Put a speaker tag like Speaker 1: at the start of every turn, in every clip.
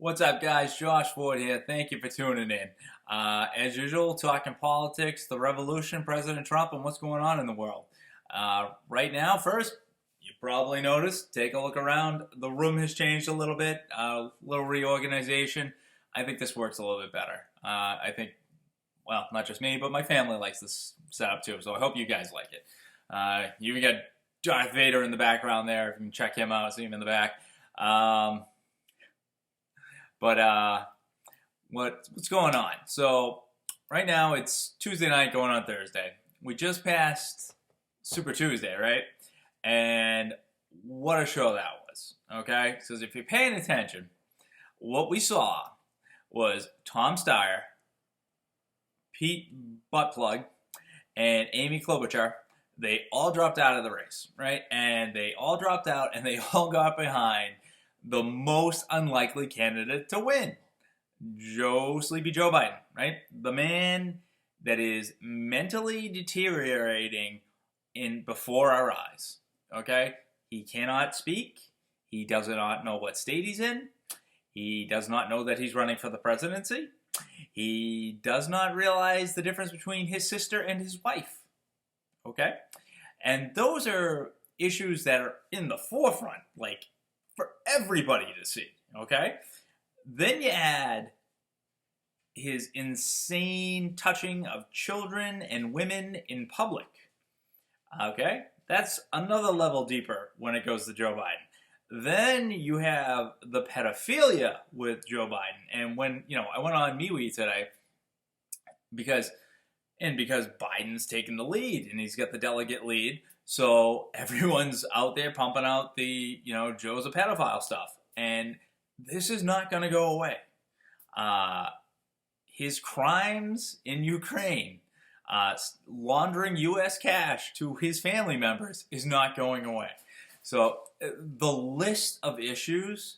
Speaker 1: What's up, guys? Josh Ford here. Thank you for tuning in. As usual, talking politics, the revolution, President Trump, and what's going on in the world. Right now, first, you probably noticed, take a look around. The room has changed a little bit, a little reorganization. I think this works a little bit better. I think, well, not just me, but my family likes this setup too, so I hope you guys like it. You even got Darth Vader in the background there. If you can check him out, see him in the back. What's going on? So right now it's Tuesday night going on Thursday. We just passed Super Tuesday, right? And what a show that was, okay? So if you're paying attention, what we saw was Tom Steyer, Pete Buttplug, and Amy Klobuchar. They all dropped out of the race, right? And they all dropped out and they all got behind the most unlikely candidate to win, Sleepy Joe Biden, right? The man that is mentally deteriorating before our eyes, okay? He cannot speak. He does not know what state he's in. He does not know that he's running for the presidency. He does not realize the difference between his sister and his wife, okay? And those are issues that are in the forefront, like, for everybody to see, okay? Then you add his insane touching of children and women in public, okay? That's another level deeper when it goes to Joe Biden. Then you have the pedophilia with Joe Biden. And when, I went on MeWe today because Biden's taking the lead and he's got the delegate lead. So everyone's out there pumping out the, Joe's a pedophile stuff. And this is not going to go away. His crimes in Ukraine, laundering U.S. cash to his family members is not going away. So the list of issues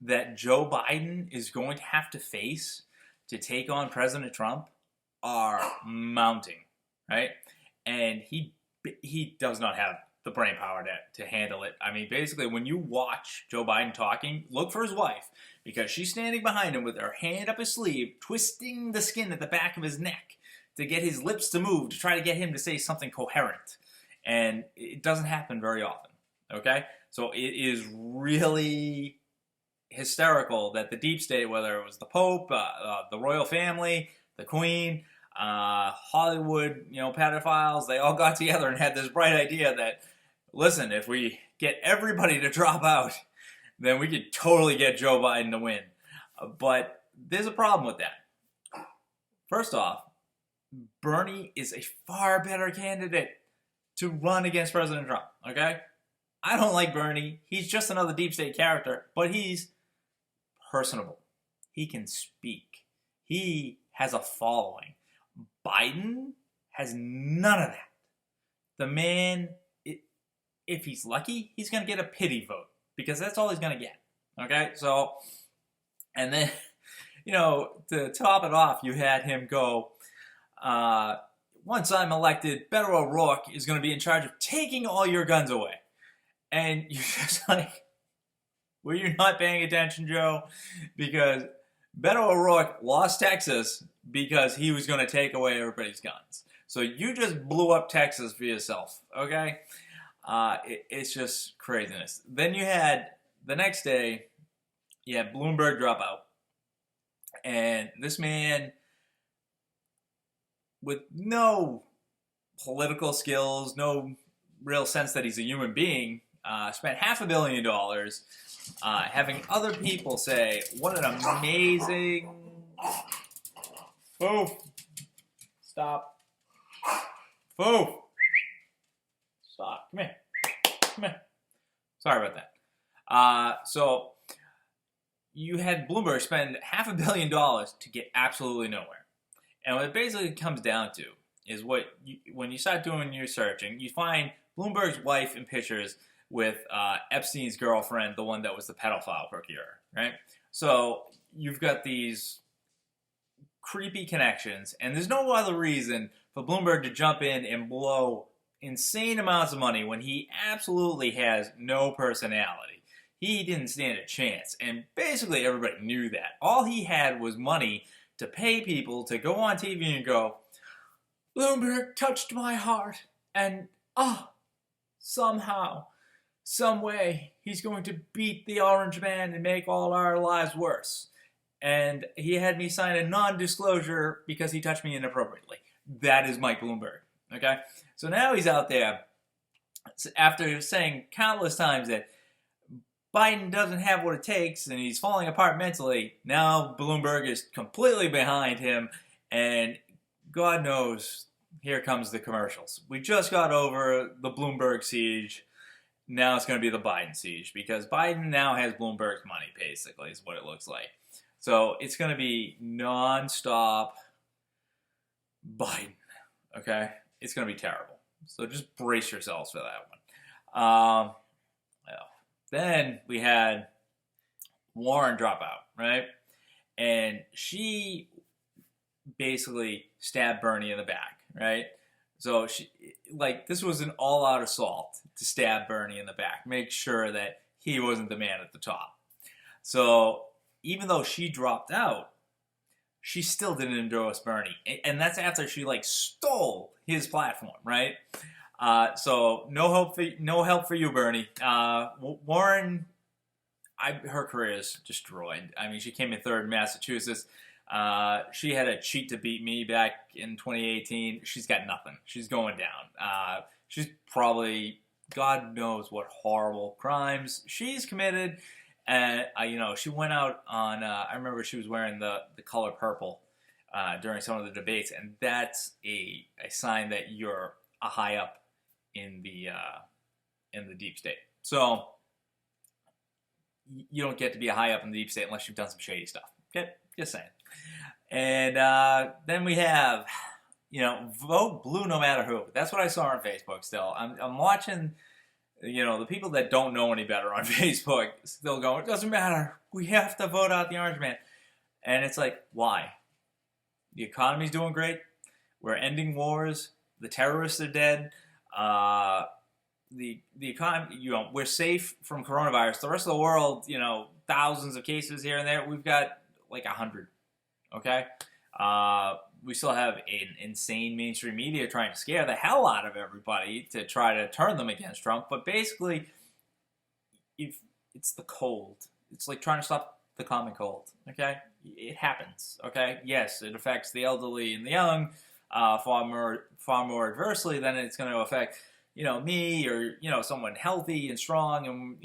Speaker 1: that Joe Biden is going to have to face to take on President Trump are mounting, right? And he does not have the brain power to handle it. I mean, basically, when you watch Joe Biden talking, look for his wife, because she's standing behind him with her hand up his sleeve, twisting the skin at the back of his neck to get his lips to move, to try to get him to say something coherent. And it doesn't happen very often, okay? So it is really hysterical that the Deep State, whether it was the Pope, the royal family, the Queen, Hollywood, pedophiles, they all got together and had this bright idea that, listen, if we get everybody to drop out, then we could totally get Joe Biden to win. But there's a problem with that. First off, Bernie is a far better candidate to run against President Trump, okay? I don't like Bernie. He's just another Deep State character, but he's personable. He can speak. He has a following. Biden has none of that. The man, if he's lucky, he's going to get a pity vote, because that's all he's going to get. Okay? So, and then, to top it off, you had him go, once I'm elected, Beto O'Rourke is going to be in charge of taking all your guns away. And you're just like, well, you're not paying attention, Joe, because Beto O'Rourke lost Texas because he was going to take away everybody's guns. So you just blew up Texas for yourself, okay? It's just craziness. Then you had, the next day, you had Bloomberg drop out. And this man, with no political skills, no real sense that he's a human being, spent $500 million having other people say, what an amazing... Foof. Stop. Foof. Stop. Come here. Come here. Sorry about that. So you had Bloomberg spend $500 million to get absolutely nowhere. And what it basically comes down to is when you start doing your searching, you find Bloomberg's wife in pictures with Epstein's girlfriend, the one that was the pedophile procurer, right? So you've got these creepy connections, and there's no other reason for Bloomberg to jump in and blow insane amounts of money when he absolutely has no personality. he didn't stand a chance. And basically everybody knew that. All he had was money to pay people to go on TV and go, Bloomberg touched my heart, and somehow, some way, he's going to beat the orange man and make all our lives worse. And he had me sign a non-disclosure because he touched me inappropriately. That is Mike Bloomberg, okay? So now he's out there, after saying countless times that Biden doesn't have what it takes and he's falling apart mentally, now Bloomberg is completely behind him, and God knows, here comes the commercials. We just got over the Bloomberg siege. Now it's going to be the Biden siege, because Biden now has Bloomberg's money, basically, is what it looks like. So it's going to be non-stop Biden, okay? It's going to be terrible. So just brace yourselves for that one. Then we had Warren drop out, right? And she basically stabbed Bernie in the back, right? So this was an all-out assault to stab Bernie in the back, make sure that he wasn't the man at the top. So even though she dropped out, she still didn't endorse Bernie, and that's after she stole his platform, right? So no help for you, Bernie. Warren, her career is destroyed. I mean, she came in third in Massachusetts. She had a cheat to beat me back in 2018. She's got nothing. She's going down. She's probably, God knows what horrible crimes she's committed. And, she went out on, I remember she was wearing the color purple during some of the debates. And that's a sign that you're a high up in the deep state. So you don't get to be a high up in the deep state unless you've done some shady stuff. Okay? Just saying. And then we have, vote blue no matter who. That's what I saw on Facebook still. I'm watching, the people that don't know any better on Facebook still going, it doesn't matter. We have to vote out the orange man. And it's like, why? The economy's doing great. We're ending wars. The terrorists are dead. The economy, we're safe from coronavirus. The rest of the world, thousands of cases here and there. We've got 100. Okay? We still have an insane mainstream media trying to scare the hell out of everybody to try to turn them against Trump. But basically, if it's the cold. It's like trying to stop the common cold. Okay? It happens. Okay? Yes, it affects the elderly and the young far more adversely than it's going to affect, me or, someone healthy and strong and,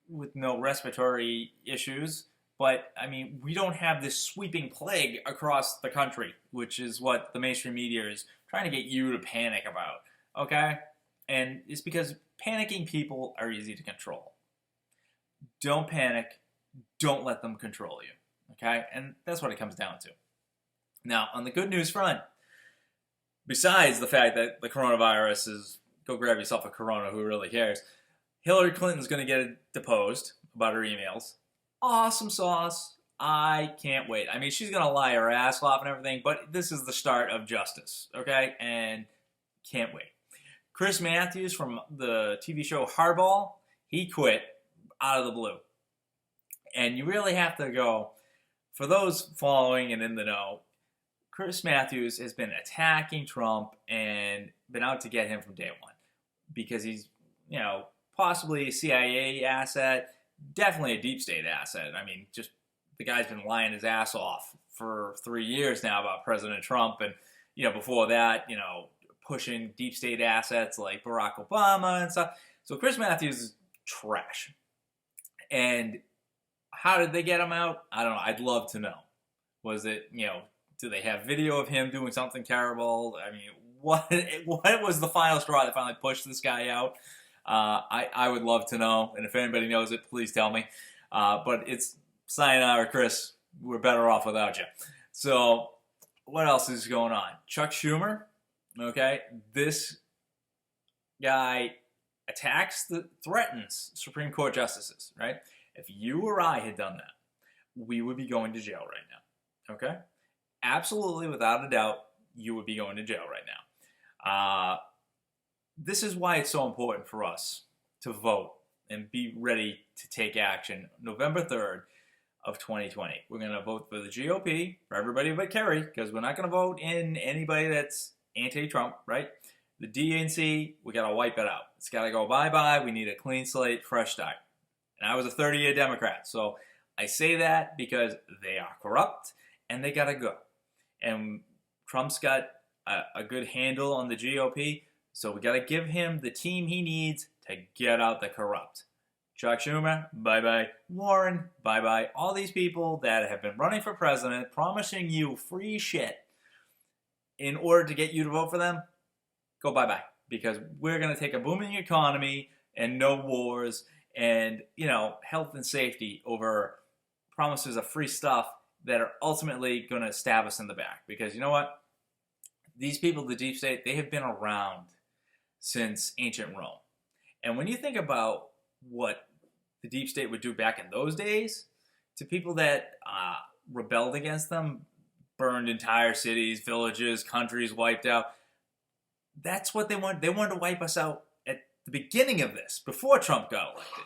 Speaker 1: with no respiratory issues. But, I mean, we don't have this sweeping plague across the country, which is what the mainstream media is trying to get you to panic about, okay? And it's because panicking people are easy to control. Don't panic. Don't let them control you, okay? And that's what it comes down to. Now, on the good news front, besides the fact that the coronavirus is, go grab yourself a corona, who really cares, Hillary Clinton's going to get deposed about her emails. Awesome sauce. I can't wait. I mean, she's going to lie her ass off and everything, but this is the start of justice, okay? And can't wait. Chris Matthews from the TV show Hardball, he quit out of the blue. And you really have to go, for those following and in the know, Chris Matthews has been attacking Trump and been out to get him from day one. Because he's, possibly a CIA asset, definitely a deep state asset. I mean, just the guy's been lying his ass off for 3 years now about President Trump. And, before that, pushing deep state assets like Barack Obama and stuff. So Chris Matthews is trash. And how did they get him out? I don't know. I'd love to know. Was it, do they have video of him doing something terrible? I mean, what was the final straw that finally pushed this guy out? I would love to know, and if anybody knows it, please tell me. But it's sayonara, Chris. We're better off without you. So, what else is going on? Chuck Schumer, okay? This guy threatens Supreme Court justices, right? If you or I had done that, we would be going to jail right now, okay? Absolutely, without a doubt, you would be going to jail right now. This is why it's so important for us to vote and be ready to take action November 3rd of 2020. We're going to vote for the GOP, for everybody but Kerry, because we're not going to vote in anybody that's anti-Trump, right? The DNC, we got to wipe it out. It's got to go bye-bye. We need a clean slate, fresh start. And I was a 30-year Democrat, so I say that because they are corrupt and they got to go. And Trump's got a good handle on the GOP, so we got to give him the team he needs to get out the corrupt. Chuck Schumer, bye-bye. Warren, bye-bye. All these people that have been running for president, promising you free shit in order to get you to vote for them, go bye-bye. Because we're going to take a booming economy and no wars and, you know, health and safety over promises of free stuff that are ultimately going to stab us in the back. Because you know what? These people, the deep state, they have been around since ancient Rome. And when you think about what the deep state would do back in those days to people that rebelled against them, burned entire cities, villages, countries wiped out, that's what they want. They wanted to wipe us out at the beginning of this, before Trump got elected.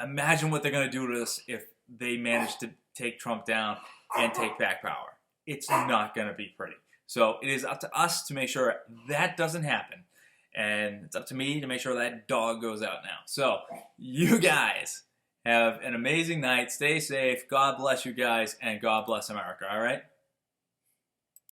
Speaker 1: Imagine what they're going to do to us if they manage to take Trump down and take back power. It's not going to be pretty. So it is up to us to make sure that doesn't happen. And it's up to me to make sure that dog goes out now. So you guys have an amazing night. Stay safe. God bless you guys. And God bless America. All right?